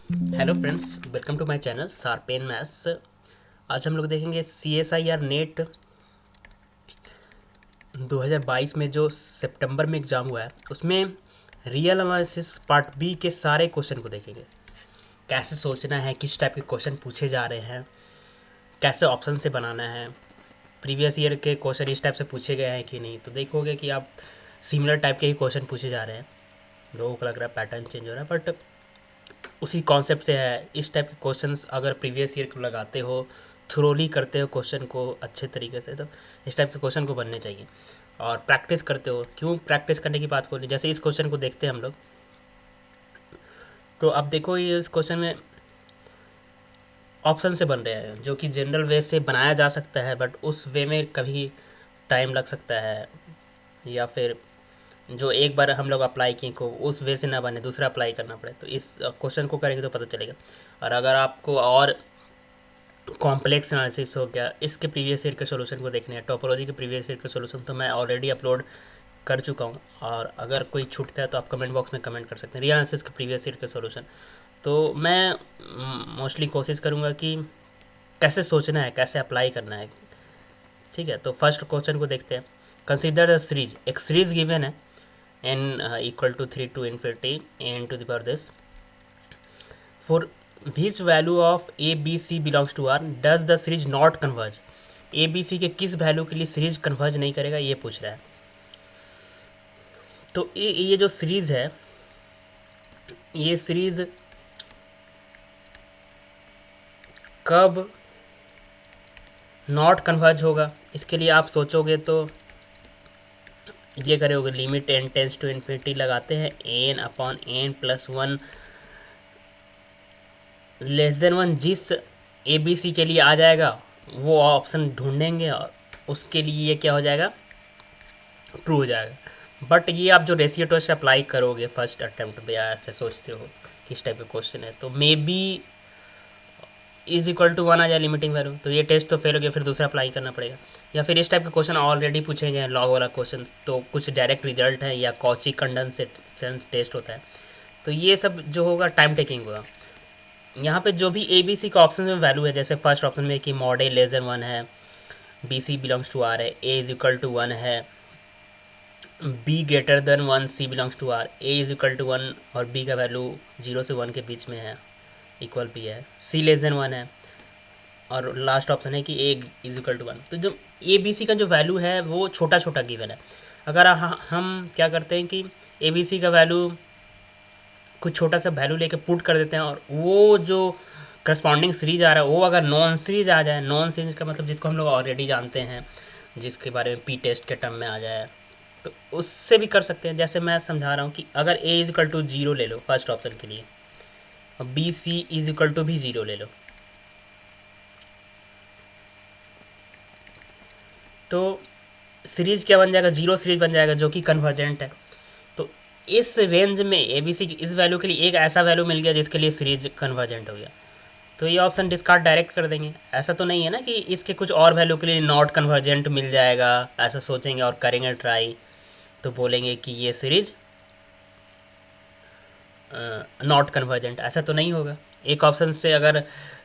Hello friends, welcome to my channel sharpen maths. आज हम लोग देखेंगे CSIR नेट 2022 में जो सितंबर में एग्ज़ाम हुआ है उसमें रियल एनालिसिस पार्ट बी के सारे क्वेश्चन को देखेंगे। कैसे सोचना है, किस टाइप के क्वेश्चन पूछे जा रहे हैं, कैसे ऑप्शन से बनाना है, प्रीवियस ईयर के क्वेश्चन इस टाइप से पूछे गए हैं कि नहीं। तो देखोगे कि आप सिमिलर टाइप के ही क्वेश्चन पूछे जा रहे हैं। लोगों को लग रहा है पैटर्न चेंज हो रहा है, बट उसी कॉन्सेप्ट से है। इस टाइप के क्वेश्चंस अगर प्रीवियस ईयर को लगाते हो, थ्रोली करते हो क्वेश्चन को अच्छे तरीके से, तो इस टाइप के क्वेश्चन को बनने चाहिए। और प्रैक्टिस करते हो। क्यों प्रैक्टिस करने की बात बोली, जैसे इस क्वेश्चन को देखते हैं हम लोग, तो अब देखो ये इस क्वेश्चन में ऑप्शन से बन रहे हैं जो कि जनरल वे से बनाया जा सकता है, बट उस वे में कभी टाइम लग सकता है, या फिर जो एक बार हम लोग अप्लाई किए को उस वे से ना बने, दूसरा अप्लाई करना पड़े। तो इस क्वेश्चन को करेंगे तो पता चलेगा। और अगर आपको और कॉम्प्लेक्स एनालिसिस हो गया, इसके प्रीवियस ईयर के सॉल्यूशन को देखने हैं, टोपोलॉजी के प्रीवियस ईयर के सॉल्यूशन तो मैं ऑलरेडी अपलोड कर चुका हूँ। और अगर कोई छूटता है तो आप कमेंट बॉक्स में कमेंट कर सकते हैं। रियल एनालिसिस के प्रीवियस ईयर के सॉल्यूशन तो मैं मोस्टली कोशिश करूँगा कि कैसे सोचना है, कैसे अप्लाई करना है। ठीक है, तो फर्स्ट क्वेश्चन को देखते हैं। कंसिडर द सीरीज, एक सीरीज गिवन है n equal to 3 to infinity n to the power this, for which value of a b c belongs to r does the series not converge। a b c के किस value के लिए series converge नहीं करेगा, ये पूछ रहा है। तो ये जो सीरीज है, ये सीरीज कब नॉट कन्वर्ज होगा, इसके लिए आप सोचोगे तो ये करोगे, limit n tends to infinity लगाते हैं, n upon n plus one less than one जिस ए बी सी के लिए आ जाएगा वो ऑप्शन ढूंढेंगे, और उसके लिए ये क्या हो जाएगा, ट्रू हो जाएगा। बट ये आप जो रेशियो टेस्ट अप्लाई करोगे फर्स्ट अटेम्प्ट पे, या ऐसे सोचते हो किस टाइप का क्वेश्चन है, तो maybe is equal to one आ जाए लिमिटिंग वैल्यू, तो ये टेस्ट तो फेल हो गया, फिर दूसरा अप्लाई करना पड़ेगा। या फिर इस टाइप के क्वेश्चन ऑलरेडी पूछे गए हैं, लॉग वाला क्वेश्चन, तो कुछ डायरेक्ट रिजल्ट है या कॉची कंडेंसेशन टेस्ट होता है, तो ये सब जो होगा टाइम टेकिंग होगा। यहाँ पे जो भी ए बी सी का ऑप्शन में वैल्यू है, जैसे फर्स्ट ऑप्शन में कि mod A less than one है, B C belongs to R है, A is equal to one है, B greater than one, C belongs to R, A is equal to one और B का value 0 से 1 के बीच में है, इक्वल पी है, सी लेस देन वन है, और लास्ट ऑप्शन है कि ए इज इक्वल टू वन। तो जो ए बी सी का जो वैल्यू है वो छोटा छोटा गिवन है। अगर हम क्या करते हैं कि ए बी सी का वैल्यू कुछ छोटा सा वैल्यू लेके पुट कर देते हैं, और वो जो करस्पॉन्डिंग सीरीज आ रहा है वो अगर नॉन सीरीज आ जाए, नॉन सीरीज का मतलब जिसको हम लोग ऑलरेडी जानते हैं, जिसके बारे में पी टेस्ट के टर्म में आ जाए, तो उससे भी कर सकते हैं। जैसे मैं समझा रहा हूँ कि अगर A is equal to zero ले लो फर्स्ट ऑप्शन के लिए, और B C is equal to भी जीरो ले लो, तो सीरीज क्या बन जाएगा, जीरो सीरीज बन जाएगा जो कि कन्वर्जेंट है। तो इस रेंज में ए बी सी की इस वैल्यू के लिए एक ऐसा वैल्यू मिल गया जिसके लिए सीरीज कन्वर्जेंट हो गया, तो ये ऑप्शन डिस्कार्ड डायरेक्ट कर देंगे। ऐसा तो नहीं है ना कि इसके कुछ और वैल्यू के लिए नॉट कन्वर्जेंट मिल जाएगा, ऐसा सोचेंगे और करेंगे ट्राई, तो बोलेंगे कि ये सीरीज नॉट कन्वर्जेंट, ऐसा तो नहीं होगा। एक ऑप्शन से अगर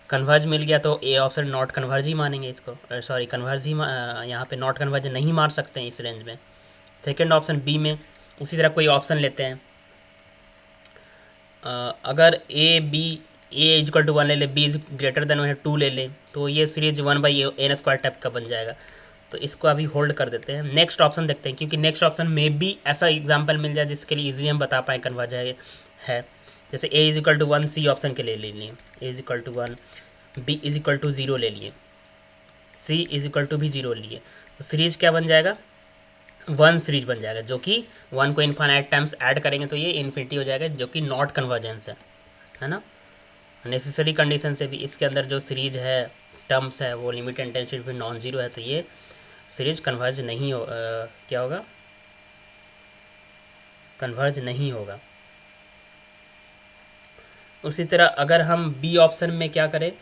कन्वर्ज मिल गया तो ए ऑप्शन नॉट कन्वर्ज ही मानेंगे इसको, सॉरी कन्वर्ज ही यहाँ पे नॉट कन्वर्ज नहीं मान सकते हैं इस रेंज में। सेकेंड ऑप्शन बी में उसी तरह कोई ऑप्शन लेते हैं, अगर A B, A is equal to one ले ले, B is greater than one two ले ले, तो ये series one by N square type का बन जाएगा। तो इसको अभी होल्ड कर देते हैं, नेक्स्ट ऑप्शन देखते हैं, क्योंकि नेक्स्ट ऑप्शन में भी ऐसा एग्जांपल मिल जाए जिसके लिए इजीली हम बता पाएँ कन्वर्ज है। जैसे A is equal to one C option के लिए ले लिए, A is equal to one, B is equal to zero ले लिए, सी इज इक्वल टू भी जीरो लिए, तो सीरीज क्या बन जाएगा, वन सीरीज बन जाएगा, जो कि वन को इन्फाइनाइट टाइम्स ऐड करेंगे तो ये इन्फिनिटी हो जाएगा, जो कि नॉट कन्वर्जेंस है ना। नेसेसरी कंडीशन से भी इसके अंदर जो सीरीज है, टर्म्स है, वो लिमिट इंटेंसिटी फिर नॉन जीरो है, तो ये सीरीज कन्वर्ज नहीं हो क्या होगा, कन्वर्ज नहीं होगा। उसी तरह अगर हम बी ऑप्शन में क्या करें,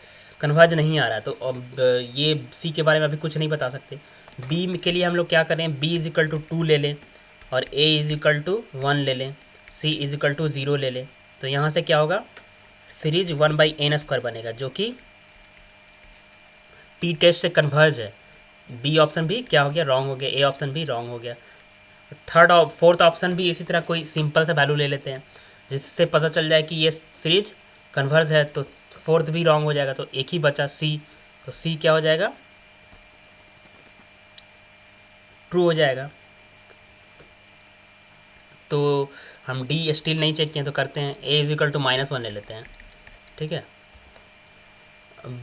कन्वर्ज नहीं आ रहा है, तो अब ये सी के बारे में अभी कुछ नहीं बता सकते। बी के लिए हम लोग क्या करें, B is equal to two ले लें, और A is equal to one ले लें, C is equal to zero ले लें, तो यहाँ से क्या होगा, सीरीज 1/n² बनेगा, जो कि पी टेस्ट से कन्वर्ज है। बी ऑप्शन भी क्या हो गया, रॉन्ग हो गया, ए ऑप्शन भी रॉन्ग हो गया। थर्ड और फोर्थ ऑप्शन भी इसी तरह कोई सिंपल सा वैल्यू ले लेते हैं जिससे पता चल जाए कि ये सीरीज कन्वर्ज है, तो फोर्थ भी रॉन्ग हो जाएगा, तो एक ही बचा सी। तो सी क्या हो जाएगा, ट्रू हो जाएगा। तो हम डी स्टिल नहीं चेक किए तो करते हैं, ए इज इक्वल टू -1 ले लेते हैं, ठीक है।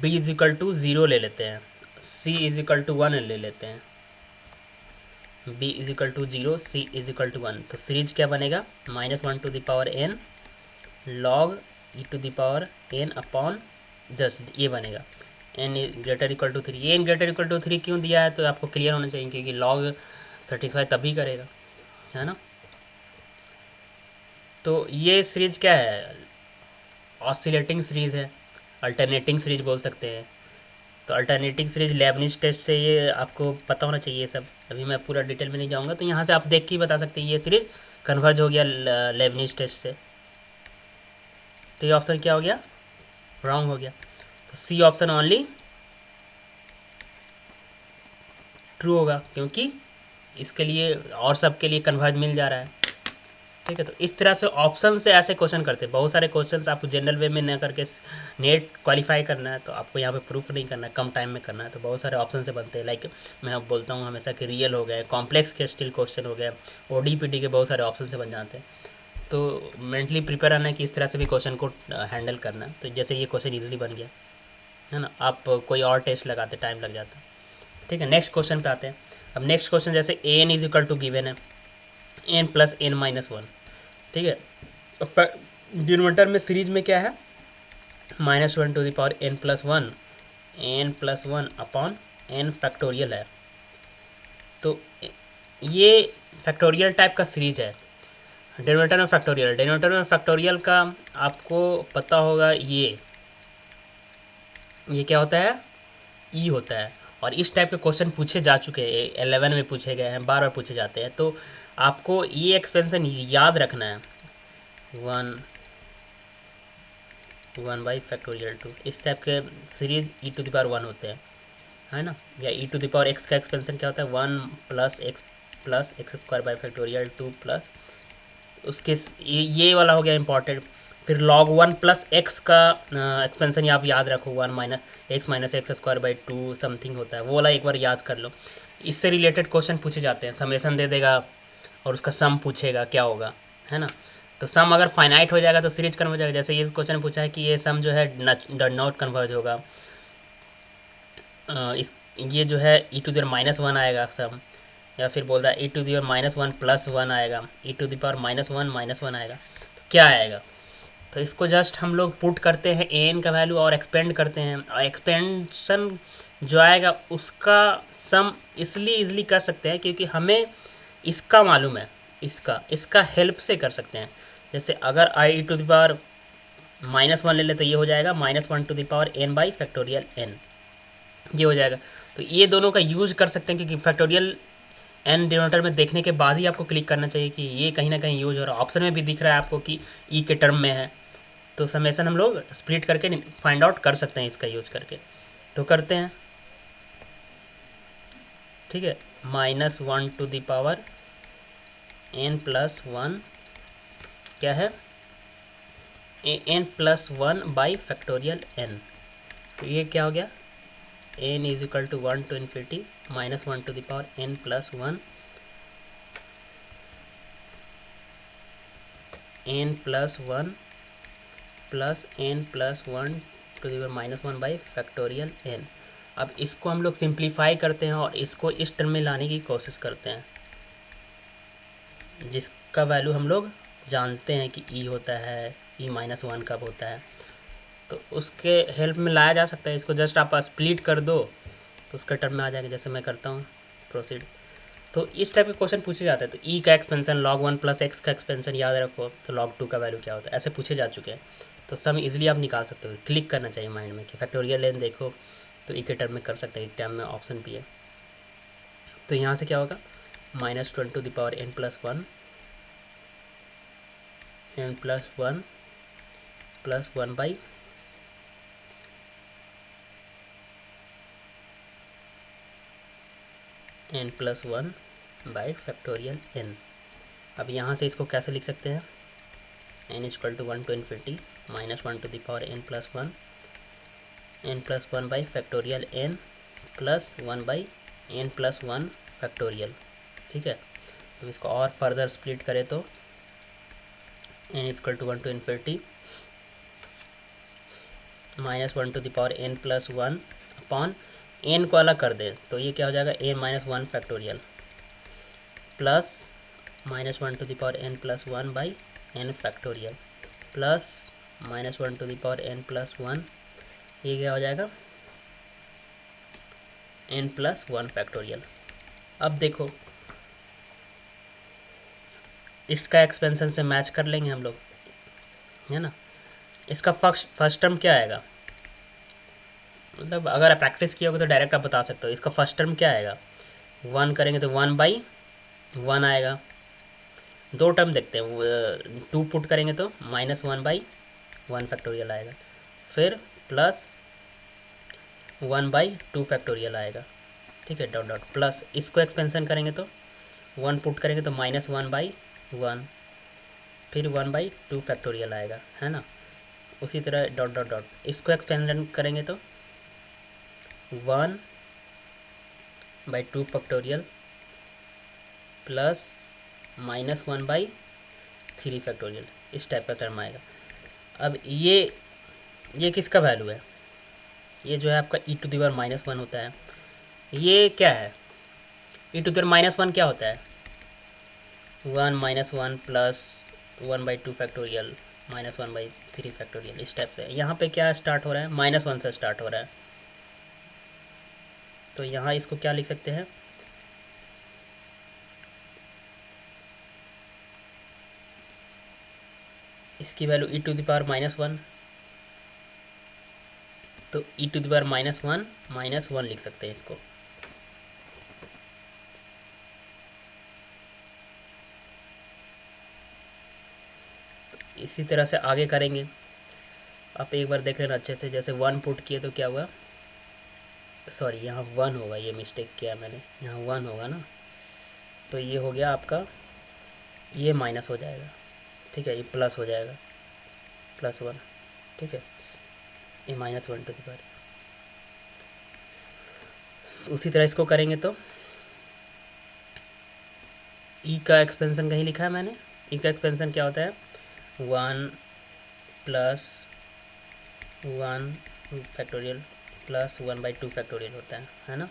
बी इज इक्वल टू 0 ले लेते हैं, सी इज इक्वल टू 1 ले लेते हैं, B is equal to 0, C is equal to 1। तो सीरीज क्या बनेगा, -1/n log e⁻n upon just ये बनेगा n greater equal to 3। n greater equal to 3 क्यों दिया है, तो आपको क्लियर होना चाहिए, क्योंकि लॉग सेटिस्फाई तभी करेगा, है ना। तो ये सीरीज क्या है, ऑसिलेटिंग सीरीज है, अल्टरनेटिंग सीरीज बोल सकते हैं। तो अल्टरनेटिंग सीरीज लेबनिज टेस्ट से ये आपको पता होना चाहिए सब। अभी मैं पूरा डिटेल में नहीं जाऊँगा, तो यहाँ से आप देख के ही बता सकते हैं ये सीरीज कन्वर्ज हो गया लेबनिज टेस्ट से। तो ये ऑप्शन क्या हो गया, रॉन्ग हो गया। तो सी ऑप्शन ओनली ट्रू होगा, क्योंकि इसके लिए और सब के लिए कन्वर्ज मिल जा रहा है, ठीक है। तो इस तरह से ऑप्शन से ऐसे क्वेश्चन करते हैं। बहुत सारे क्वेश्चंस आपको जनरल वे में न करके नेट क्वालिफाई करना है, तो आपको यहाँ पे प्रूफ नहीं करना है, कम टाइम में करना है, तो बहुत सारे ऑप्शन से बनते हैं। लाइक मैं बोलता हूँ हमेशा कि रियल हो गए, कॉम्प्लेक्स के स्टिल क्वेश्चन हो गया, ODPD के बहुत सारे ऑप्शन से बन जाते हैं। तो मेंटली प्रिपेयर रहना है कि इस तरह से भी क्वेश्चन को हैंडल करना है। तो जैसे ये क्वेश्चन ईजिली बन गया, है ना। आप कोई और टेस्ट लगाते टाइम लग जाता, ठीक है। नेक्स्ट क्वेश्चन पे आते हैं। अब नेक्स्ट क्वेश्चन जैसे an is equal to given है n + n-1, ठीक है। डिनोमिनेटर में सीरीज में क्या है, -1/n+1 n+1 upon n factorial है। तो ये फैक्टोरियल टाइप का सीरीज है। डिनोमिनेटर में फैक्टोरियल का आपको पता होगा, ये क्या होता है, ई होता है। और इस टाइप के क्वेश्चन पूछे जा चुके हैं, 11 में पूछे गए हैं, बार बार पूछे जाते हैं। तो आपको ये एक्सपेंशन याद रखना है, 1/2। इस टाइप के सीरीज e⁻1 होते हैं, है ना। या e⁻x का एक्सपेंशन क्या होता है, 1 + x² 2 प्लस उसके ये वाला हो गया इंपॉर्टेंट। फिर log 1 + x का एक्सपेंशन आप याद रखो, 1 - x - x² 2 समथिंग होता है, वो वाला एक बार याद कर लो। इससे रिलेटेड क्वेश्चन पूछे जाते हैं, समेसन दे देगा और उसका सम पूछेगा क्या होगा, है ना। तो सम अगर फाइनाइट हो जाएगा तो सीरीज कन्वर्ज हो जाएगा। जैसे ये क्वेश्चन पूछा है कि ये सम जो है नॉट कन्वर्ज होगा, इस ये जो है e⁻−1 आएगा सम, या फिर बोल रहा है e⁻−1 + 1 आएगा, e⁻−1 आएगा, तो क्या आएगा। तो इसको जस्ट हम लोग पुट करते हैं an का वैल्यू और एक्सपेंड करते हैं, और एक्सपेंशन जो आएगा उसका सम इसलिए ईजिली कर सकते हैं क्योंकि हमें इसका मालूम है, इसका हेल्प से कर सकते हैं। जैसे अगर i⁻−1 ले ले तो ये हो जाएगा -1/n/n, ये हो जाएगा। तो ये दोनों का यूज कर सकते हैं, क्योंकि फैक्टोरियल n डिनोमिनेटर में देखने के बाद ही आपको क्लिक करना चाहिए कि ये कहीं ना कहीं यूज हो रहा है। ऑप्शन में भी दिख रहा है आपको कि ई के टर्म में है, तो समेसन हम लोग स्प्लिट करके फाइंड आउट कर सकते हैं इसका यूज करके। तो करते हैं, ठीक है। -1/n+1 क्या है, n+1/n। तो ये क्या हो गया, n = 1 to ∞ -1/n+1 n+1 + n+1 to -1/n। अब इसको हम लोग सिंप्लीफाई करते हैं और इसको इस टर्म में लाने की कोशिश करते हैं, जिसका वैल्यू हम लोग जानते हैं कि e होता है, e-1 कब होता है, तो उसके हेल्प में लाया जा सकता है। इसको जस्ट आप स्प्लिट कर दो तो उसका टर्म में आ जाएगा, जैसे मैं करता हूँ प्रोसीड। तो इस टाइप के क्वेश्चन पूछे जाते हैं। तो e का एक्सपेंशन log 1 + x का एक्सपेंशन याद रखो, तो log 2 का वैल्यू क्या होता है, ऐसे पूछे जा चुके हैं। तो सम इजीली आप निकाल सकते हो, क्लिक करना चाहिए माइंड में कि फैक्टोरियल लेन देखो तो e के टर्म में कर सकते हैं, एक टर्म में ऑप्शन भी है। तो यहाँ से क्या होगा, -20 to the power n+1 n+1 plus 1 by n plus 1 by factorial n। अब यहाँ से इसको कैसे लिख सकते हैं, n equal to 1 to infinity minus 1 to the power n plus 1 by factorial n plus 1 by n plus 1 factorial. ठीक है, तो इसको और फर्दर स्प्लिट करें तो n equal to 1 to infinity minus 1 to the power n plus 1 upon n को अलग कर दें तो ये क्या हो जाएगा, n minus 1 factorial plus minus 1 to the power n plus 1 by n factorial plus minus 1 to the power n plus 1, ये क्या हो जाएगा, n प्लस 1 फैक्टोरियल। अब देखो इसका एक्सपेंशन से मैच कर लेंगे हम लोग, है ना। इसका फर्स्ट टर्म क्या आएगा, मतलब अगर आप प्रैक्टिस किया होगा तो डायरेक्ट आप बता सकते हो। इसका फर्स्ट टर्म क्या आएगा, 1 करेंगे तो 1 बाई 1 आएगा। दो टर्म देखते हैं, 2 पुट करेंगे तो माइनस 1 बाई 1 फैक्टोरियल आएगा, फिर प्लस 1 बाई 2 फैक्टोरियल आएगा। ठीक है, डॉट डॉट प्लस इसको एक्सपेंशन करेंगे तो 1 पुट करेंगे तो माइनस 1 बाई 1, फिर 1 बाई 2 फैक्टोरियल आएगा, है ना। उसी तरह डॉट डॉट डॉट इसको एक्सपेंशन करेंगे तो 1 by 2 factorial plus minus 1 by 3 factorial, इस टाइप का टर्म आएगा। अब ये किसका वैल्यू है, ये जो है आपका e to the power minus 1 होता है। ये क्या है, e to the power minus 1 क्या होता है, 1 minus 1 plus 1 by 2 factorial minus 1 by 3 factorial, इस टाइप से। यहाँ पे क्या स्टार्ट हो रहा है, माइनस 1 से स्टार्ट हो रहा है, तो यहाँ इसको क्या लिख सकते हैं, इसकी value e to the power minus 1, तो e to the power minus 1 लिख सकते हैं इसको। इसी तरह से आगे करेंगे, आप एक बार देख लेना अच्छे से। जैसे 1 पुट किए तो क्या हुआ, सॉरी यहाँ 1 होगा, ये मिस्टेक किया मैंने, यहाँ 1 होगा ना, तो ये हो गया आपका, ये माइनस हो जाएगा। ठीक है, ये प्लस हो जाएगा, प्लस 1। ठीक है, ये माइनस 1 टू द पावर। उसी तरह इसको करेंगे तो ई का एक्सपेंशन कहीं लिखा है मैंने, ई का एक्सपेंशन क्या होता है, 1 plus 1 factorial plus 1 by 2 factorial होता है ना।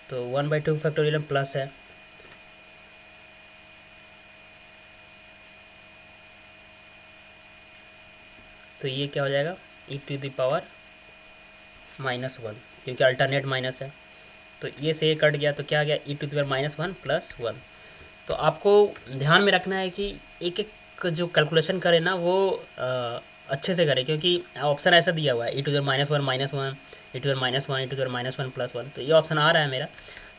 तो 1 बाई 2 फैक्टोरियल प्लस है, तो ये क्या हो जाएगा, ई टू द पावर माइनस 1, क्योंकि अल्टरनेट माइनस है, तो ये से कट गया, तो क्या आ गया, e to the power minus 1 plus 1। तो आपको ध्यान में रखना है कि एक एक जो कैलकुलेशन करे ना वो अच्छे से करे, क्योंकि ऑप्शन ऐसा दिया हुआ है, e to the minus 1 minus 1, e to the minus 1, e to the minus 1 plus 1, तो ये ऑप्शन आ रहा है मेरा।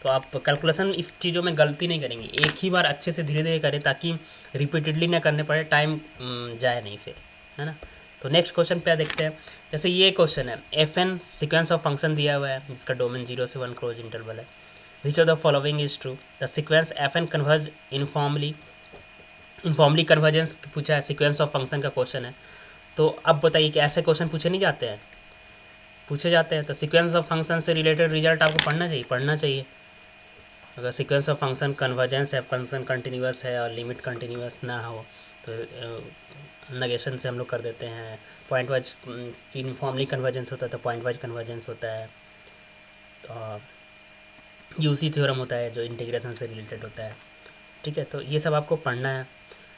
तो आप कैलकुलेशन इस चीज़ों में गलती नहीं करेंगे, एक ही बार अच्छे से धीरे धीरे करें ताकि रिपीटेडली ना करने पड़े, टाइम जाए नहीं फिर, है ना। तो नेक्स्ट क्वेश्चन पे देखते हैं। जैसे ये क्वेश्चन है, f n sequence of function दिया हुआ है जिसका डोमेन 0 से 1 क्लोज इंटरवल है। Which of the following is true, the sequence f n converge informally convergence पूछा है, सीक्वेंस ऑफ फंक्शन का क्वेश्चन है। तो अब बताइए कि ऐसे क्वेश्चन पूछे नहीं जाते हैं, पूछे जाते हैं। तो सीक्वेंस ऑफ फंक्शन से रिलेटेड रिजल्ट आपको पढ़ना चाहिए। अगर सीक्वेंस ऑफ फंक्शन कन्वर्जेंस है, फंक्शन कंटिन्यूअस है और लिमिट कंटिन्यूअस ना हो तो नेगेशन से हम लोग कर देते हैं। पॉइंट वाइज यूनिफॉर्मली कन्वर्जेंस होता है तो पॉइंट वाइज कन्वर्जेंस होता है। तो यूसी थ्योरम होता है जो इंटीग्रेशन से रिलेटेड होता है। ठीक है, तो ये सब आपको पढ़ना है।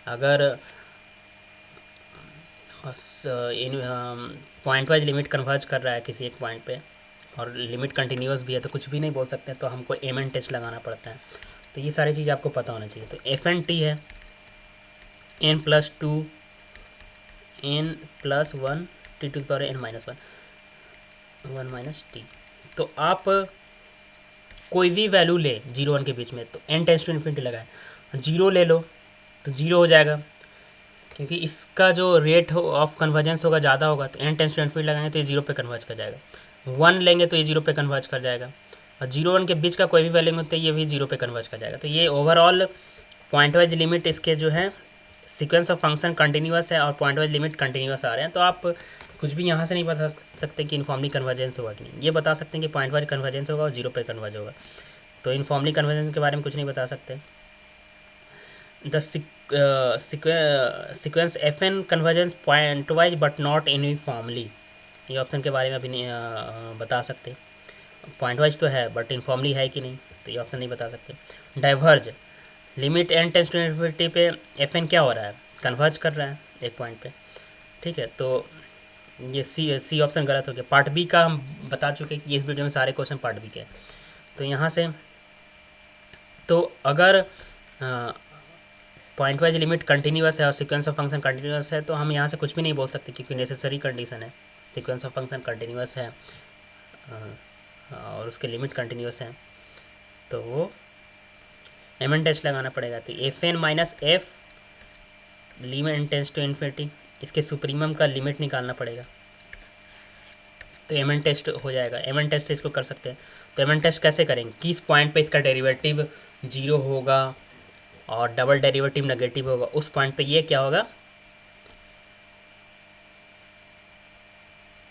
अगर पॉइंट वाइज लिमिट कन्वर्ज कर रहा है किसी एक पॉइंट पे और लिमिट कंटिन्यूअस भी है तो कुछ भी नहीं बोल सकते, तो हमको एम एन टेस्ट लगाना पड़ता है। तो ये सारी चीज़ आपको पता होना चाहिए। तो एफ एन टी है n plus 2 n plus 1 t to the power n minus 1 minus t. तो आप कोई भी वैल्यू ले 0 1 के बीच में, तो n टेंस टू इन्फिनिटी लगाए, 0 ले लो तो 0 हो जाएगा, क्योंकि इसका जो रेट ऑफ कन्वर्जेंस होगा ज़्यादा होगा, तो n टेंस टू इन्फिनिटी लगाएंगे तो ये 0 पे कन्वर्ज कर जाएगा। 1 लेंगे तो ये 0 पे कन्वर्ज कर जाएगा, और 0 1 के बीच का कोई भी वैल्यू होता है ये भी 0 पे कन्वर्ज कर जाएगा। तो ये ओवरऑल पॉइंट वाइज लिमिट इसके जो है सीक्वेंस ऑफ फंक्शन कंटिन्यूस है और पॉइंट वाइज लिमिट कंटिन्यूस आ रहे हैं। तो आप कुछ भी यहाँ से नहीं बता सकते कि इनफॉर्मली कन्वर्जेंस होगा कि नहीं, ये बता सकते हैं कि पॉइंट वाइज कन्वर्जेंस होगा और 0 पे कन्वर्ज होगा। तो इनफॉर्मली कन्वर्जेंस के बारे में कुछ नहीं बता सकते। The sequence f n convergence pointwise but not uniformly, ये ऑप्शन के बारे में अभी नहीं बता सकते। पॉइंट वाइज तो है बट इनफॉर्मली है कि नहीं, तो ये ऑप्शन नहीं बता सकते। Diverge, limit n tends to infinity पे एफ एन क्या हो रहा है, कन्वर्ज कर रहा है एक पॉइंट पे, ठीक है। तो ये सी ऑप्शन गलत हो गया। पार्ट बी का हम बता चुके कि इस वीडियो में सारे क्वेश्चन पार्ट बी के। तो यहाँ से तो अगर पॉइंट वाइज लिमिट कंटिन्यूस है और सीक्वेंस ऑफ फंक्शन कंटिन्यूस है तो हम यहाँ से कुछ भी नहीं बोल सकते, क्योंकि नेसेसरी कंडीशन है, सीक्वेंस ऑफ फंक्शन कंटिन्यूस है और उसके लिमिट कंटिन्यूस है, तो वो एम एन टेस्ट लगाना पड़ेगा। तो f n minus f limit tends to infinity, इसके सुप्रीमम का लिमिट निकालना पड़ेगा, तो एम एन टेस्ट हो जाएगा। एम एन टेस्ट इसको कर सकते हैं। तो एम एन टेस्ट कैसे करेंगे, किस पॉइंट पे इसका डेरिवेटिव 0 होगा और डबल डेरिवेटिव नेगेटिव होगा, उस पॉइंट पे ये क्या होगा,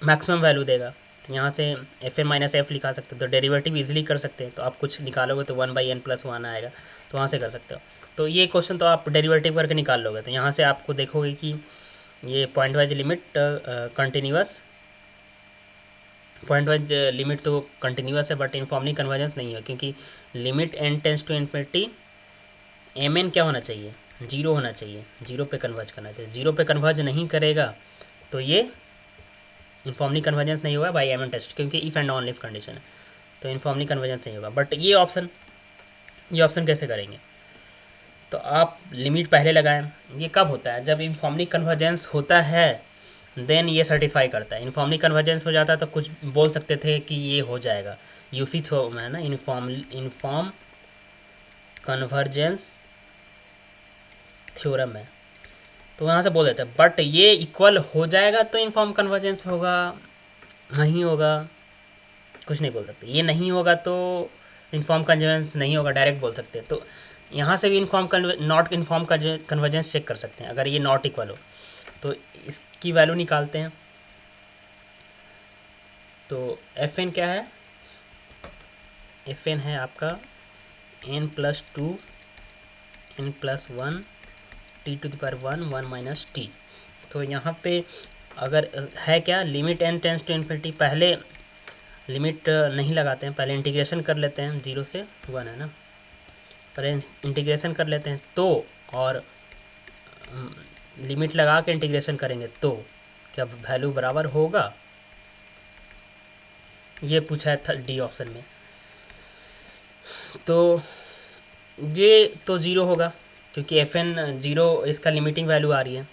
मैक्सिमम वैल्यू देगा। तो यहाँ से एफ एन माइनस एफ लिखा सकते हो, तो डेरिवेटिव इजीली कर सकते हैं। तो आप कुछ निकालोगे तो 1/n+1 आएगा, तो वहाँ से कर सकते हो। तो ये क्वेश्चन तो आप डेरिवेटिव करके निकाल लोगे। तो यहाँ से आपको देखोगे कि ये pointwise limit continuous, pointwise limit तो कंटिन्यूस है बट इनफॉर्मली कन्वर्जेंस नहीं है, क्योंकि limit n tends to infinity m n क्या होना चाहिए, 0 होना चाहिए, 0 पे कन्वर्ज करना चाहिए। 0 पे कन्वर्ज नहीं करेगा तो ये इनफॉर्मली कन्वर्जेंस नहीं होगा बाई एम एन टेस्ट, क्योंकि if and only if condition है, तो इनफॉर्मली कन्वर्जेंस नहीं होगा। बट ये ऑप्शन कैसे करेंगे, तो आप लिमिट पहले लगाएं। ये कब होता है, जब इनफॉर्मली कन्वर्जेंस होता है देन ये सेटिस्फाई करता है। इनफॉर्मली कन्वर्जेंस हो जाता है तो कुछ बोल सकते थे कि ये हो जाएगा, यूसी थ्रो में है ना, इनफॉर्म कन्वर्जेंस थ्योरम है, तो यहाँ से बोल देते हैं। बट ये इक्वल हो जाएगा तो इनफॉर्म कन्वर्जेंस होगा, नहीं होगा कुछ नहीं बोल सकते। ये नहीं होगा तो इनफॉर्म कन्वर्जेंस नहीं होगा, डायरेक्ट बोल सकते हैं। तो यहाँ से भी नॉट इनफॉर्म कन्वर्जेंस चेक कर सकते हैं। अगर ये नॉट इक्वल हो तो इसकी वैल्यू निकालते हैं। तो एफ एन क्या है, एफ एन है आपका n+2 n+1 t⁻1 1 - t। तो यहाँ पे अगर है क्या, limit n tends to infinity, पहले लिमिट नहीं लगाते हैं, पहले इंटीग्रेशन कर लेते हैं, 0 से 1 है ना, पहले इंटीग्रेशन कर लेते हैं तो, और लिमिट लगा के इंटीग्रेशन करेंगे तो क्या वैल्यू बराबर होगा, ये पूछा है डी ऑप्शन में। तो ये तो 0 होगा, क्योंकि एफ एन 0 इसका लिमिटिंग वैल्यू आ रही है,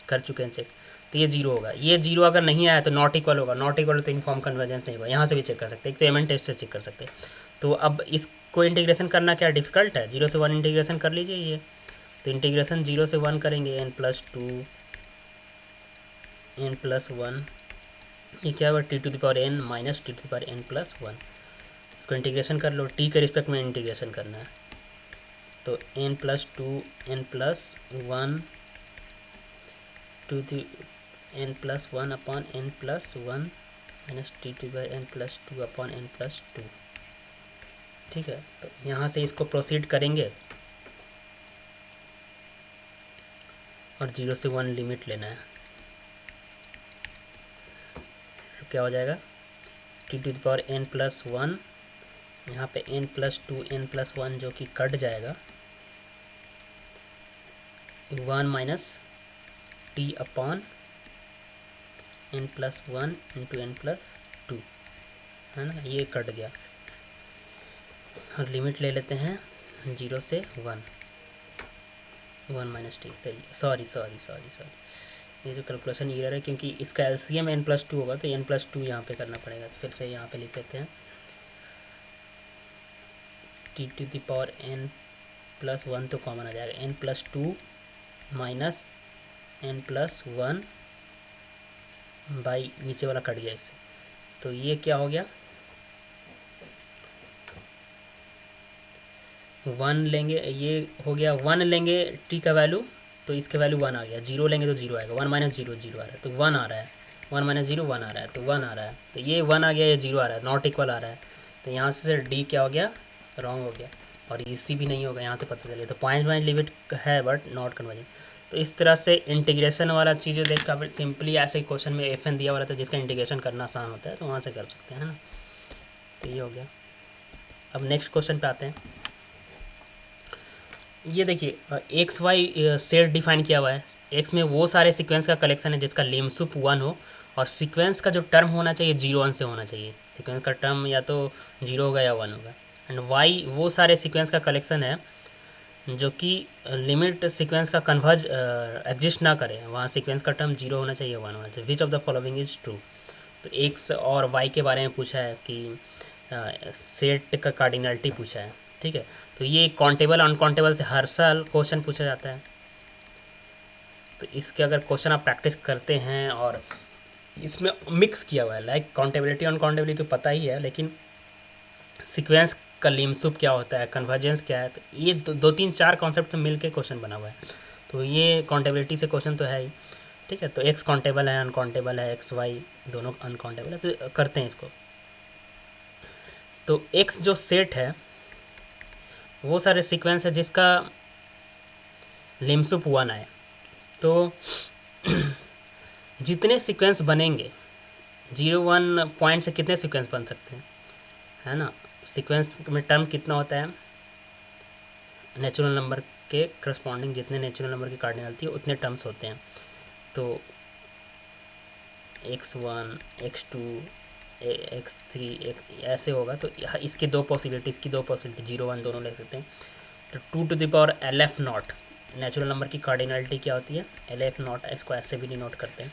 कर चुके हैं चेक, तो ये 0 होगा। ये 0 अगर नहीं आया तो नॉट इक्वल होगा, नॉट इक्वल तो इनफॉर्म कन्वर्जेंस नहीं होगा। यहाँ से भी चेक कर सकते हैं, एक तो एम एन टेस्ट से चेक कर सकते हैं। तो अब इसको इंटीग्रेशन करना क्या डिफ़िकल्ट है, 0 से 1 इंटीग्रेशन कर लीजिए ये। तो इंटीग्रेशन 0 से 1 करेंगे, n+2 n+1, ये क्या होगा, t⁻n - t⁻n+1। इसको इंटीग्रेशन कर लो, t के रिस्पेक्ट में इंटीग्रेशन करना है। तो n+2 n+1 n+1 upon n+1 minus t⁻n+2 upon n+2, ठीक है। तो यहाँ से इसको प्रोसीड करेंगे और 0 से 1 लिमिट लेना है, तो क्या हो जाएगा, t⁻n+1, यहाँ पे n+2 n+1 जो कि कट जाएगा, 1 - t upon n+1 into n+2 है ना, ये कट गया। और लिमिट ले लेते हैं 0 से 1 - t, सही है। सॉरी, ये जो कैलकुलेशन एरर है, क्योंकि इसका एलसीएम n+2 होगा तो n+2 यहाँ पे करना पड़ेगा। तो फिर से यहाँ पे लिख लेते हैं t⁻n+1 तो कॉमन आ जाएगा, n+2 माइनस n+1 बाई नीचे वाला कट गया इससे, तो ये क्या हो गया 1 लेंगे, ये हो गया 1 लेंगे t का वैल्यू, तो इसके वैल्यू 1 आ गया, 0 लेंगे तो 0 आएगा, 1 - 0 0 आ रहा है, तो 1 आ रहा है, 1 - 0 1 आ रहा है, तो 1 आ रहा है, तो ये 1 आ गया, ये 0 आ रहा है, नॉट इक्वल आ रहा है, तो यहाँ से d क्या हो गया रॉन्ग हो गया, और इसी भी नहीं होगा, यहाँ से पता चलिए, तो पॉइंट लिमिट है बट नॉट कन्वर्जन। तो इस तरह से इंटीग्रेशन वाला चीज़ें देख कर सिंपली ऐसे क्वेश्चन में एफ एन दिया हुआ रहता है जिसका इंटीग्रेशन करना आसान होता है, तो वहाँ से कर सकते हैं ना। तो ये हो गया। अब नेक्स्ट क्वेश्चन पे आते हैं। ये देखिए एक्स वाई सेट डिफाइन किया हुआ है, एक्स में वो सारे सीक्वेंस का कलेक्शन है जिसका लेमसुप 1 हो, और सीक्वेंस का जो टर्म होना चाहिए 0 1 से होना चाहिए, सीक्वेंस का टर्म या तो 0 होगा या 1 होगा। एंड वाई वो सारे सीक्वेंस का कलेक्शन है जो कि लिमिट सीक्वेंस का कन्वर्ज एग्जिस्ट ना करे, वहाँ सीक्वेंस का टर्म 0 होना चाहिए 1 होना चाहिए, विच of the following is true. तो एक्स और वाई के बारे में पूछा है कि सेट का कार्डिनलिटी पूछा है, ठीक है। तो ये काउंटेबल अनकाउंटेबल से हर साल क्वेश्चन पूछा जाता है, तो इसके अगर क्वेश्चन आप प्रैक्टिस करते हैं और इसमें मिक्स किया हुआ है, लाइक काउंटेबिलिटी अनकाउंटेबिलिटी तो पता ही है, लेकिन सीक्वेंस का लिमसुप क्या होता है, कन्वर्जेंस क्या है, तो ये 2 3 4 कॉन्सेप्ट से मिल के क्वेश्चन बना हुआ है। तो ये काउंटेबिलिटी से क्वेश्चन तो है ही, ठीक है। तो एक्स काउंटेबल है, अनकाउंटेबल है, एक्स वाई दोनों अनकाउंटेबल है, तो करते हैं इसको। तो एक्स जो सेट है वो सारे सीक्वेंस है जिसका लिमसुप 1 आए, तो जितने सीक्वेंस बनेंगे 0 1 पॉइंट से कितने सीक्वेंस बन सकते हैं, है ना। सीक्वेंस में टर्म कितना होता है, नेचुरल नंबर के करस्पॉन्डिंग जितने नेचुरल नंबर की कार्डिनलिटी है उतने टर्म्स होते हैं। तो x1 x2 x3 ऐसे होगा, तो इसकी 2 पॉसिबिलिटी, 0 1 दोनों ले सकते हैं। तो 2 LF0 नेचुरल नंबर की कार्डिनलिटी क्या होती है, LF0, इसको ऐसे भी डिनोट करते हैं।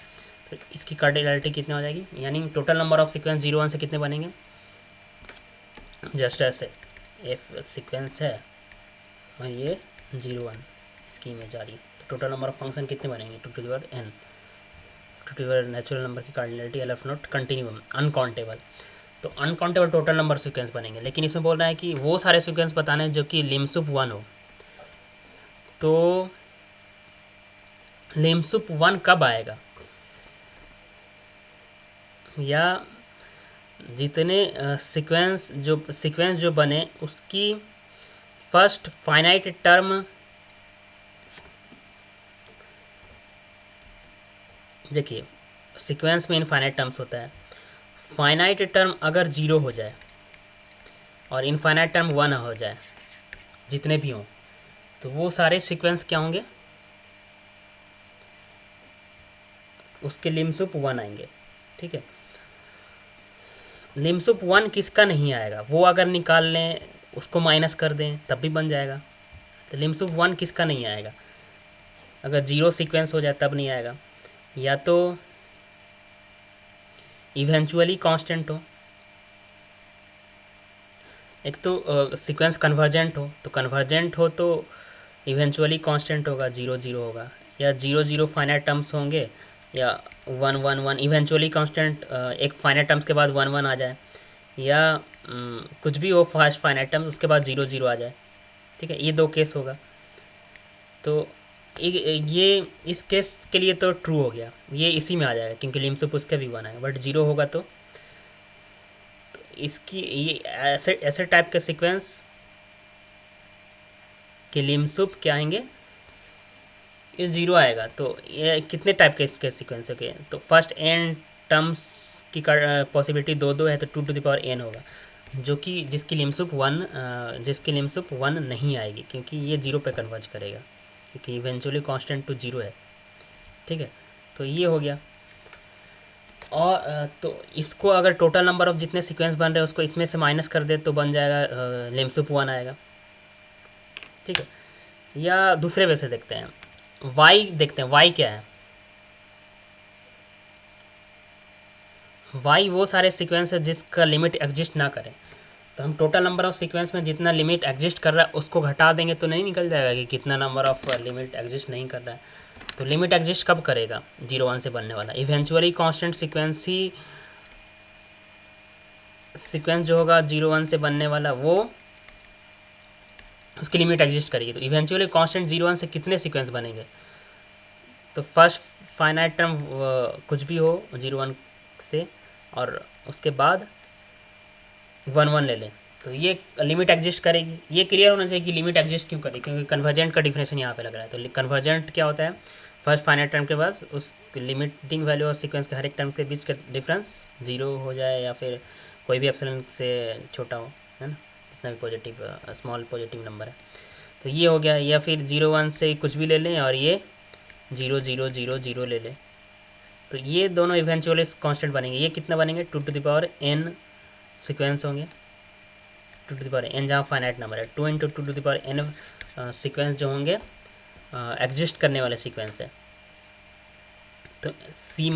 तो इसकी कार्डिनलिटी कितनी हो जाएगी, यानी टोटल नंबर ऑफ सीक्वेंस 0 1 से कितने बनेंगे, जस्ट ऐसे एफ सीक्वेंस है और ये 0 1 इसकी इमेज आ रही है, तो टोटल नंबर ऑफ फंक्शन कितने बनेंगे 2 to the power n, 2 to the power natural number की कार्डिनलिटी LF0 कंटिन्यूम अनकाउंटेबल, तो अनकाउंटेबल टोटल नंबर सीक्वेंस बनेंगे। लेकिन इसमें बोल रहा है कि वो सारे सीक्वेंस बताने हैं जो कि लिमसुप 1 हो, तो लिमसुप 1 कब आएगा, या जितने सीक्वेंस जो बने उसकी फर्स्ट फाइनाइट टर्म, देखिए सीक्वेंस में इनफाइनाइट टर्म्स होता है, फाइनाइट टर्म अगर 0 हो जाए और इनफाइनाइट टर्म 1 हो जाए, जितने भी हों, तो वो सारे सीक्वेंस क्या होंगे, उसके लिमसुप 1 आएंगे, ठीक है। लिमसुप 1 किसका नहीं आएगा, वो अगर निकाल लें उसको माइनस कर दें तब भी बन जाएगा। तो लिमसुप 1 किसका नहीं आएगा, अगर 0 सीक्वेंस हो जाए तब नहीं आएगा, या तो इवेंचुअली कांस्टेंट हो, एक तो सीक्वेंस कन्वर्जेंट हो, तो कन्वर्जेंट हो तो इवेंचुअली कांस्टेंट होगा, 0 0 होगा, या 0 0 फाइनाइट टर्म्स होंगे, या 1 1 1 इवेंचुअली कांस्टेंट, एक फाइनाइट टर्म्स के बाद 1 1 आ जाए, या कुछ भी हो फर्स्ट फाइनाइट टर्म्स उसके बाद 0 0 आ जाए, ठीक है। ये 2 केस होगा, तो ये इस केस के लिए तो ट्रू हो गया, ये इसी में आ जाएगा क्योंकि लिमसुप उसका भी 1 आएगा, बट 0 होगा तो इसकी ये ऐसे टाइप के सीक्वेंस के लिमसुप क्या आएंगे, ये 0 आएगा। तो ये कितने टाइप के इसके सीक्वेंस के, तो फर्स्ट n टर्म्स की पॉसिबिलिटी 2 2 है, तो 2 to the power n होगा, जो कि जिसकी लिमसुप 1 नहीं आएगी क्योंकि ये 0 पे कन्वर्ज करेगा, क्योंकि इवेंचुअली कांस्टेंट टू 0 है, ठीक है। तो ये हो गया। और तो इसको अगर टोटल नंबर ऑफ जितने सीक्वेंस बन रहे हैं उसको इसमें से माइनस कर दे तो बन जाएगा लिमसुप 1 आएगा, ठीक है। या दूसरे वे से देखते हैं, वाई देखते हैं, वाई क्या है, वाई वो सारे सीक्वेंस है जिसका लिमिट एग्जिस्ट ना करे, तो हम टोटल नंबर ऑफ सीक्वेंस में जितना लिमिट एग्जिस्ट कर रहा है उसको घटा देंगे तो नहीं निकल जाएगा कि कितना नंबर ऑफ लिमिट एग्जिस्ट नहीं कर रहा है, तो लिमिट एग्जिस्ट कब करेगा 0 1 से बनने वाला, इवेंचुअली कांस्टेंट सीक्वेंस जो होगा 0 1 से बनने वाला वो उसकी लिमिट एग्जिस्ट करेगी। तो इवेंचुअली कांस्टेंट 0 1 से कितने सीक्वेंस बनेंगे, तो फर्स्ट फाइनाइट टर्म कुछ भी हो 0 1 से और उसके बाद 1 1 ले लें, तो ये लिमिट एग्जिस्ट करेगी। ये क्लियर होना चाहिए कि लिमिट एग्जिस्ट क्यों करेगी, क्योंकि कन्वर्जेंट का डिफिनेशन यहाँ पे लग रहा है। तो कन्वर्जेंट क्या होता है, फर्स्ट फाइनाइट टर्म के पास उस लिमिटिंग वैल्यू और सीक्वेंस के हर एक टर्म के बीच का डिफरेंस 0 हो जाए या फिर कोई भी एप्सिलॉन से छोटा हो, है ना, जितना भी पॉजिटिव स्मॉल पॉजिटिव नंबर है। तो ये हो गया, या फिर 0 1 से कुछ भी ले लें और ये 0 0 0 0 ले लें, तो ये दोनों इवेंचुअली कांस्टेंट बनेंगे। ये कितना बनेंगे 2n सीक्वेंस होंगे, 2n जहाँ फाइनाइट नंबर है, 2 × 2n सीक्वेंस जो होंगे एग्जिस्ट करने वाले सीक्वेंस है। तो c -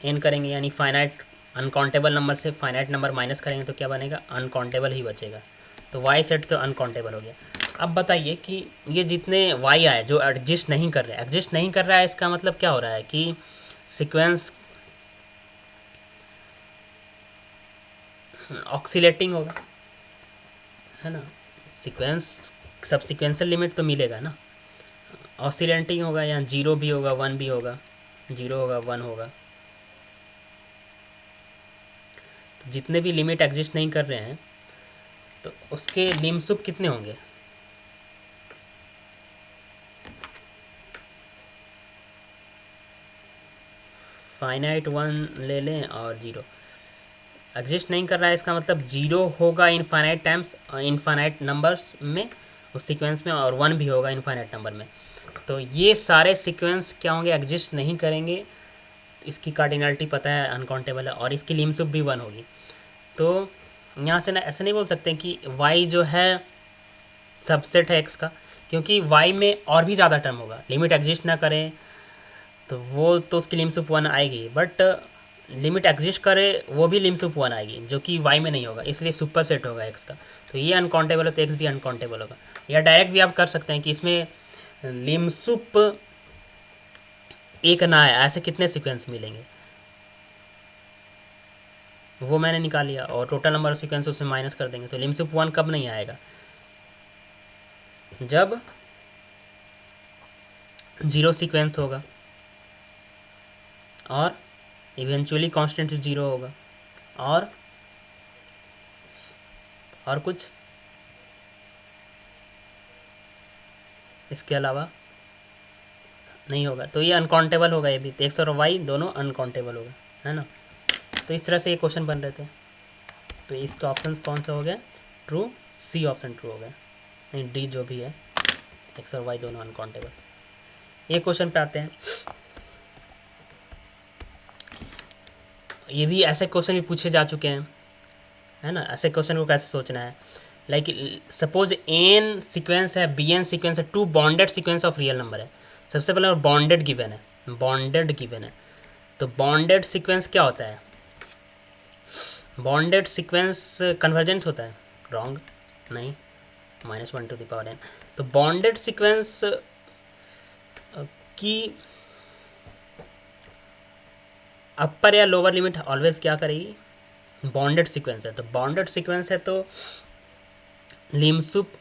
2n करेंगे, यानी फाइनाइट अनकाउंटेबल नंबर से फाइनाइट नंबर माइनस करेंगे तो क्या बनेगा, अनकाउंटेबल ही बचेगा। तो y सेट तो अनकाउंटेबल हो गया। अब बताइए कि ये जितने y आए जो एग्जिस्ट नहीं कर रहा है, इसका मतलब क्या हो रहा है कि सीक्वेंस ऑक्सीलेटिंग होगा, है ना, सीक्वेंस सब सीक्वेंशियल लिमिट तो मिलेगा ना, ऑसिलेटिंग होगा, या 0 भी होगा 1 भी होगा, 0 होगा 1 होगा। तो जितने भी लिमिट एग्जिस्ट नहीं कर रहे हैं तो उसके लिमसुप कितने होंगे, फाइनाइट 1 ले लें और 0 एग्जिस्ट नहीं कर रहा है, इसका मतलब 0 होगा इनफाइनाइट टाइम्स इनफाइनाइट नंबर्स में उस सीक्वेंस में, और 1 भी होगा इनफाइनाइट नंबर में। तो ये सारे सीक्वेंस क्या होंगे, एग्जिस्ट नहीं करेंगे। इसकी कार्डिनलिटी पता है अनकाउंटेबल है, और इसकी लिमसुप भी 1 होगी। तो यहाँ से ना ऐसा नहीं बोल सकते कि y जो है सबसेट है x का, क्योंकि y में और भी ज़्यादा टर्म होगा, लिमिट एग्जिस्ट ना करें तो वो तो उसकी लिमसुप 1 आएगी, बट लिमिट एग्जिस्ट करे वो भी लिमसुप 1 आएगी, जो कि y में नहीं होगा, इसलिए सुपर सेट होगा x का। तो ये अनकाउंटेबल है तो x भी अनकाउंटेबल होगा। या डायरेक्ट भी आप कर सकते हैं कि इसमें लिमसुप 1 ना है, ऐसे कितने सीक्वेंस मिलेंगे वो मैंने निकाल लिया, और टोटल नंबर ऑफ सीक्वेंस उसमें माइनस कर देंगे। तो लिमसुप 1 कब नहीं आएगा, जब 0 सीक्वेंस होगा और इवेंचुअली कांस्टेंट 0 होगा, और कुछ इसके अलावा नहीं होगा। तो ये अनकाउंटेबल होगा, ये भी x और y दोनों अनकाउंटेबल होगा, है ना। तो इस तरह से ये क्वेश्चन बन रहे थे। तो इसके ऑप्शंस कौन सा हो गया, ट्रू, सी ऑप्शन ट्रू हो गया, नहीं डी जो भी है, x और y दोनों अनकाउंटेबल। एक क्वेश्चन पे आते हैं, ये भी ऐसे क्वेश्चन भी पूछे जा चुके हैं, है ना। ऐसे क्वेश्चन को कैसे सोचना है, लाइक सपोज एन सीक्वेंस है, बी एन सीक्वेंस है, 2 bonded sequence of real number है। सबसे पहले बॉन्डेड गिवन है, बॉन्डेड गिवन है। तो बॉन्डेड सीक्वेंस क्या होता है, बॉन्डेड सीक्वेंस कन्वर्जेंट होता है, रॉन्ग, नहीं, -1n। तो बॉन्डेड सीक्वेंस की अपर या लोअर लिमिट ऑलवेज क्या करेगी, बॉन्डेड सीक्वेंस है तो बॉन्डेड सीक्वेंस है तो लिमसुप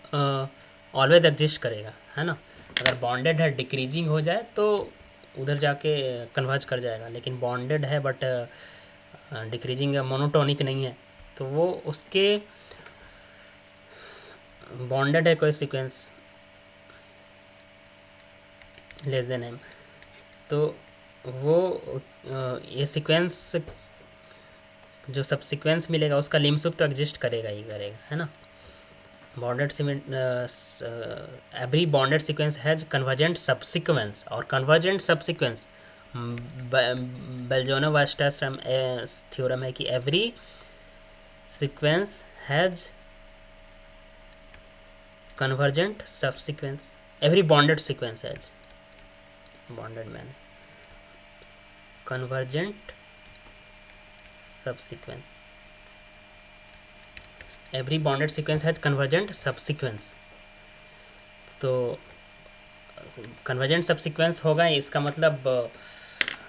ऑलवेज एग्जिस्ट करेगा, है ना। अगर बॉन्डेड है डिक्रीजिंग हो जाए तो उधर जाके कन्वर्ज कर जाएगा, लेकिन बॉन्डेड है बट डिक्रीजिंग है, मोनोटोनिक नहीं है, तो वो उसके बॉन्डेड है कोई सीक्वेंस लेस देन m, तो वो ये सीक्वेंस जो सब सीक्वेंस मिलेगा उसका लिमसुप तो एग्जिस्ट करेगा ही करेगा, है ना। Bonded every bounded sequence has convergent subsequence, और कन्वर्जेंट सबसीक्वेंस बेल्जोनो-वास्टर्स थ्योरम है कि every sequence has convergent subsequence, every bounded sequence has, bonded man convergent subsequence, every bounded sequence has convergent subsequence. तो कन्वर्जेंट सब्सिक्वेंस होगा, इसका मतलब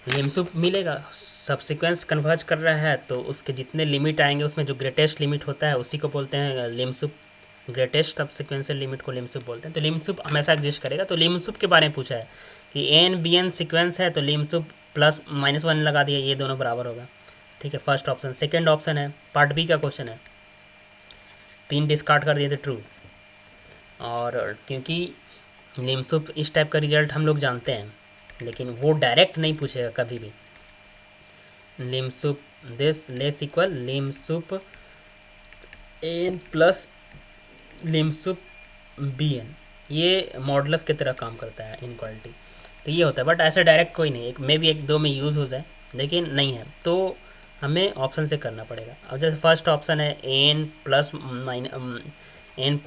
लिमसुप मिलेगा। Subsequence converge कर रहा है तो उसके जितने लिमिट आएंगे उसमें जो ग्रेटेस्ट लिमिट होता है उसी को बोलते हैं लिमसुप। ग्रेटेस्ट सब्सिक्वेंशियल लिमिट को लिमसुप बोलते हैं। तो लिमसुप हमेशा एग्जिस्ट करेगा। तो लिमसुप के बारे में पूछा है कि एन बी एन सिक्वेंस है तो लिमसुप प्लस माइनस वन लगा दिया, ये दोनों बराबर होगा। ठीक है, फर्स्ट ऑप्शन। सेकेंड ऑप्शन है, पार्ट बी का क्वेश्चन है, 3 डिस्कार्ड कर दिए थे ट्रू। और क्योंकि लिमसुप इस टाइप का रिजल्ट हम लोग जानते हैं, लेकिन वो डायरेक्ट नहीं पूछेगा कभी भी। Lim sup this less equal lim sup n plus lim sup b n, ये मॉडलस की तरह काम करता है इनक्वालिटी। तो ये होता है, बट ऐसा डायरेक्ट कोई नहीं, एक मे भी एक दो में यूज़ हो जाए लेकिन नहीं है, तो हमें ऑप्शन से करना पड़ेगा। अब जैसे फर्स्ट ऑप्शन है n plus n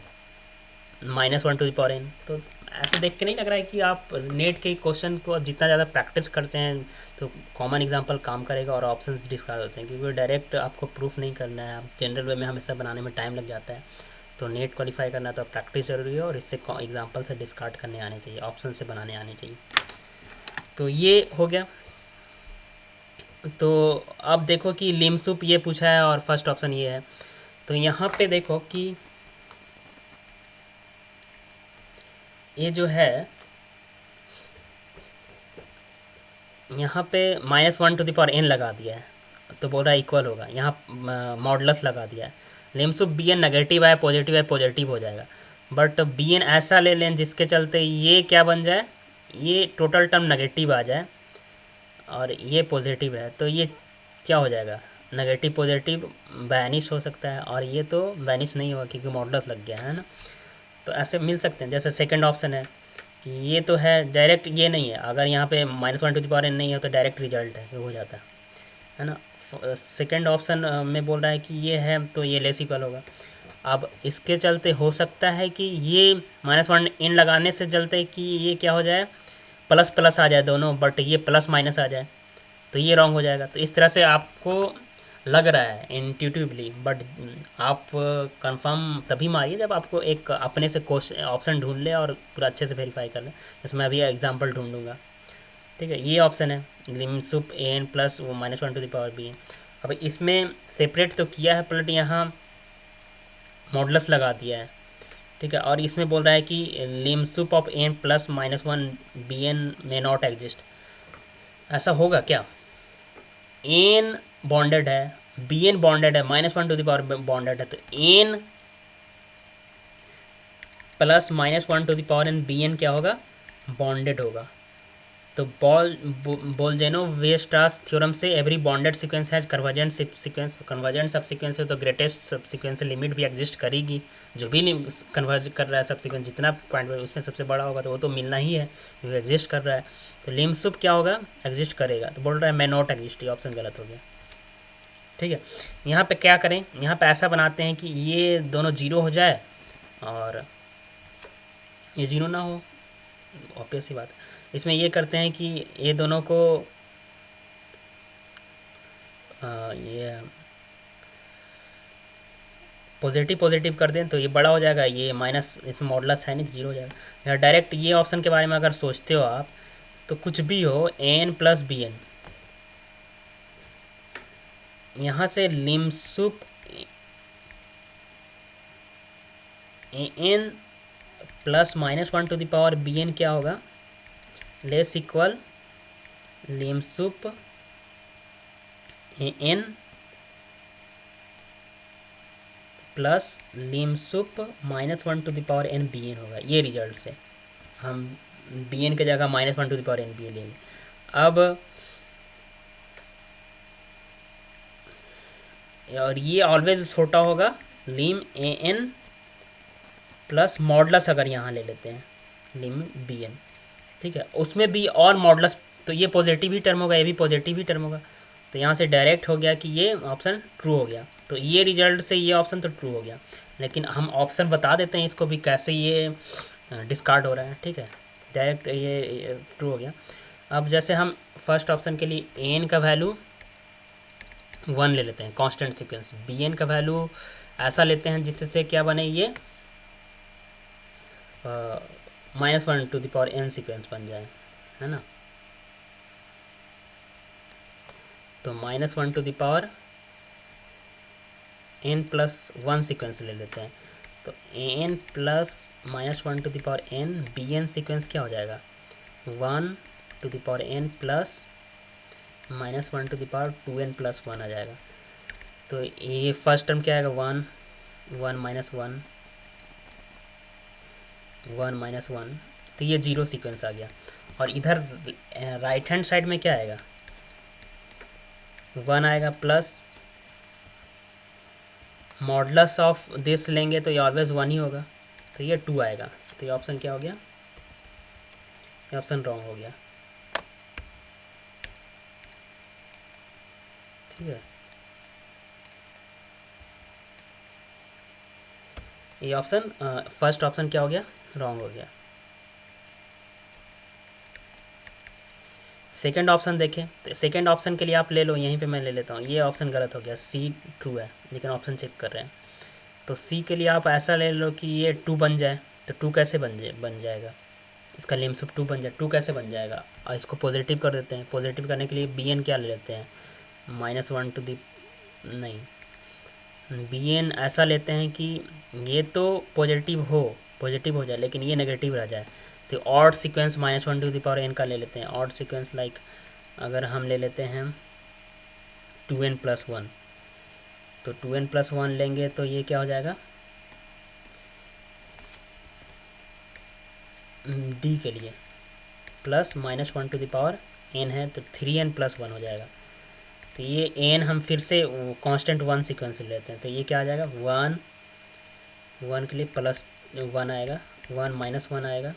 minus one to the power n, तो ऐसे देख के नहीं लग रहा है कि आप नेट के क्वेश्चन को आप जितना ज़्यादा प्रैक्टिस करते हैं तो कॉमन एग्जांपल काम करेगा और ऑप्शंस डिस्कार्ड होते हैं, क्योंकि डायरेक्ट आपको प्रूफ नहीं करना है, आप जनरल वे में हमेशा बनाने में टाइम लग जाता है। तो नेट क्वालिफाई करना तो प्रैक्टिस ज़रूरी है और इससे एग्जांपल से डिस्कार्ड करने आने चाहिए, ऑप्शन से बनाने आने चाहिए। तो ये हो गया। तो अब देखो कि लिमसुप ये पूछा है और फर्स्ट ऑप्शन ये है। तो यहाँ पे देखो कि ये जो है यहाँ पे minus one to the power n लगा दिया है, तो बोल रहा है इक्वल होगा। यहाँ मॉडलस लगा दिया है। लिमसुप बी एन नेगेटिव है पॉजिटिव हो जाएगा, बट बी एन ऐसा ले लें जिसके चलते ये क्या बन जाए, ये टोटल टर्म नेगेटिव आ जाए और ये पॉजिटिव है, तो ये क्या हो जाएगा, नेगेटिव पॉजिटिव वैनिश हो सकता है, और ये तो वैनिश नहीं होगा क्योंकि मॉडलस लग गया है ना। तो ऐसे मिल सकते हैं। जैसे सेकंड ऑप्शन है कि ये तो है डायरेक्ट, ये नहीं है, अगर यहाँ पे minus one to the power n नहीं है तो डायरेक्ट रिजल्ट है, ये हो जाता है ना। सेकंड ऑप्शन में बोल रहा है कि ये है तो ये लेस इक्वल होगा। अब इसके चलते हो सकता है कि ये माइनस वन एन लगाने से चलते कि ये क्या हो जाए, प्लस प्लस आ जाए दोनों, बट ये प्लस माइनस आ जाए, तो ये रॉन्ग हो जाएगा। तो इस तरह से आपको लग रहा है इंट्यूटिवली, बट आप कंफर्म तभी मारिए जब आपको एक अपने से क्वेश्चन ऑप्शन ढूंढ ले और पूरा अच्छे से वेरीफाई कर ले। जैसे मैं अभी एग्जांपल ढूंढूंगा, ठीक है, ये ऑप्शन है लिमसुप ए एन प्लस वो minus one to the power b n. अब इसमें सेपरेट तो किया है, प्लट यहाँ मॉडलस लगा दिया है, ठीक है। और इसमें बोल रहा है कि lim sup of n plus minus one b n may not exist. ऐसा होगा क्या, एन बॉन्डेड है, बी एन बॉन्डेड है, minus one to the power bounded है, तो n plus minus one to the power n b n क्या होगा, bounded होगा। तो बोल-जेनोव-वेयर्स्ट्रास थ्योरम से every bounded sequence has convergent sequence. Convergent subsequence है तो ग्रेटेस्ट सब सीक्वेंस लिमिट भी एग्जिस्ट करेगी। जो भी कन्वर्ज कर रहा है सब सीक्वेंस जितना पॉइंट उसमें सबसे बड़ा होगा तो वो तो मिलना ही है क्योंकि एग्जिस्ट कर रहा है। तो लिमसुप क्या होगा, एग्जिस्ट करेगा। तो बोल रहा है मैं नॉट एग्जिस्ट, ये ऑप्शन गलत हो गया, ठीक है। यहाँ पे क्या करें, यहाँ पे ऐसा बनाते हैं कि ये दोनों जीरो हो जाए और ये जीरो ना हो, ऑब्वियस सी बात है। इसमें ये करते हैं कि ये दोनों को ये पॉजिटिव पॉजिटिव कर दें तो ये बड़ा हो जाएगा, ये माइनस इसमें मॉडलस है नहीं तो जीरो हो जाएगा। या डायरेक्ट ये ऑप्शन के बारे में अगर सोचते हो आप तो कुछ भी हो एन प्लस बी एन, यहाँ से lim sup n plus minus one to the power b n क्या होगा, less equal lim sup n plus lim sup minus one to the power n b n होगा। ये रिजल्ट से हम बी एन की जगह minus one to the power n b n लेंगे। अब और ये ऑलवेज छोटा होगा lim a n plus modulus, अगर यहाँ ले लेते हैं लिम बी एन, ठीक है, उसमें भी और मॉडलस, तो ये पॉजिटिव ही टर्म होगा, ये भी पॉजिटिव ही टर्म होगा। तो यहाँ से डायरेक्ट हो गया कि ये ऑप्शन ट्रू हो गया। तो ये रिजल्ट से ये ऑप्शन तो ट्रू हो गया, लेकिन हम ऑप्शन बता देते हैं इसको भी कैसे ये डिस्कार्ड हो रहा है, ठीक है। डायरेक्ट ये ट्रू हो गया। अब जैसे हम फर्स्ट ऑप्शन के लिए एन का वैल्यू 1 ले लेते हैं कांस्टेंट सीक्वेंस, बी एन का वैल्यू ऐसा लेते हैं जिससे क्या बने, ये -1 to the power n sequence बन जाए, है ना। तो -1 to the power n+1 sequence ले लेते हैं। तो n plus -1 to the power n bn sequence क्या हो जाएगा, 1 to the power n plus -1 to the power 2n+1 आ जाएगा। तो ये फर्स्ट टर्म क्या आएगा, 1 1 -1 1 -1, तो ये 0 सीक्वेंस आ गया। और इधर राइट हैंड साइड में क्या आएगा, 1 आएगा प्लस मॉडलस ऑफ दिस लेंगे तो ये ऑलवेज 1 ही होगा, तो ये 2 आएगा। तो ये ऑप्शन क्या हो गया, ये ऑप्शन रॉन्ग हो गया, ठीक है। ये ऑप्शन फर्स्ट ऑप्शन क्या हो गया, रॉन्ग हो गया। सेकंड ऑप्शन देखें, तो सेकंड ऑप्शन के लिए आप ले लो, यहीं पे मैं ले लेता हूँ, ये ऑप्शन गलत हो गया, सी ट्रू है, लेकिन ऑप्शन चेक कर रहे हैं। तो सी के लिए आप ऐसा ले लो कि ये 2 बन जाए, तो 2 कैसे बन जाएगा, इसका लिमसुप 2 बन जाए, 2 कैसे बन जाएगा, और इसको पॉजिटिव कर देते हैं। पॉजिटिव करने के लिए बी एन क्या ले लेते हैं, -1 टू दी, नहीं, बी एन ऐसा लेते हैं कि ये तो पॉजिटिव हो जाए, लेकिन ये नेगेटिव रह जाए। तो odd sequence -1 to the power n का ले लेते हैं। ऑड सीक्वेंस लाइक अगर हम ले लेते हैं 2n+1, तो 2n+1 लेंगे तो ये क्या हो जाएगा, डी के लिए plus -1 to the power n है, तो 3n+1 हो जाएगा। तो ये n हम फिर से कांस्टेंट 1 सीक्वेंस ले लेते हैं, तो ये क्या आ जाएगा, 1 के लिए +1 आएगा, 1 -1 आएगा,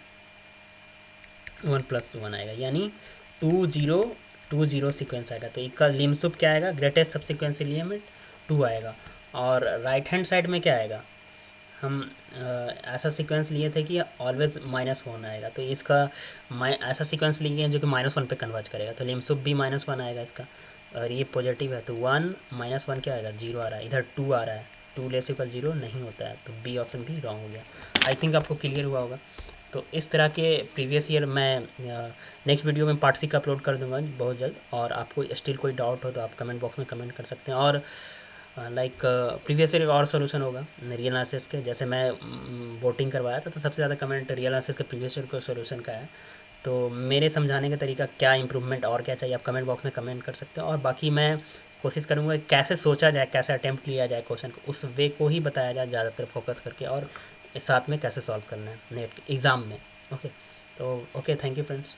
1+1 आएगा, यानी 2 0 सीक्वेंस आएगा। तो इसका लिमसुप क्या आएगा, ग्रेटेस्ट सबसीक्वेंस एलिमेंट 2 आएगा। और राइट हैंड साइड में क्या आएगा, हम ऐसा सीक्वेंस लिए थे कि ऑलवेज -1 आएगा, तो इसका ऐसा सीक्वेंस लिए हैं जो कि -1 पे कन्वर्ज करेगा, तो लिमसुप भी -1 आएगा इसका। और ये पॉजिटिव है, तो 1 -1 क्या आएगा, 0 आ रहा है, इधर 2 आ रहा है, 2 लेस इक्वल 0 नहीं होता है, तो बी ऑप्शन भी रॉन्ग हो गया। आई थिंक आपको क्लियर हुआ होगा। तो इस तरह के प्रीवियस ईयर मैं नेक्स्ट वीडियो में पार्ट 6 का अपलोड कर दूंगा बहुत जल्द, और आपको स्टिल कोई डाउट हो तो आप कमेंट बॉक्स में कमेंट कर सकते हैं। और लाइक प्रीवियस ईयर और सोल्यूशन होगा रियल एनालिसिस के, जैसे मैं वोटिंग करवाया था तो सबसे ज़्यादा कमेंट रियल एनालिसिस के प्रीवियस ईयर के सोल्यूशन का है। तो मेरे समझाने का तरीका क्या इंप्रूवमेंट और क्या चाहिए, आप कमेंट बॉक्स में कमेंट कर सकते हो। और बाकी मैं कोशिश करूँगा कैसे सोचा जाए, कैसे अटैम्प्ट लिया जाए क्वेश्चन को, उस वे को ही बताया जाए ज़्यादातर फोकस करके, और साथ में कैसे सॉल्व करना है नेट एग्ज़ाम में। ओके, तो ओके, थैंक यू फ्रेंड्स।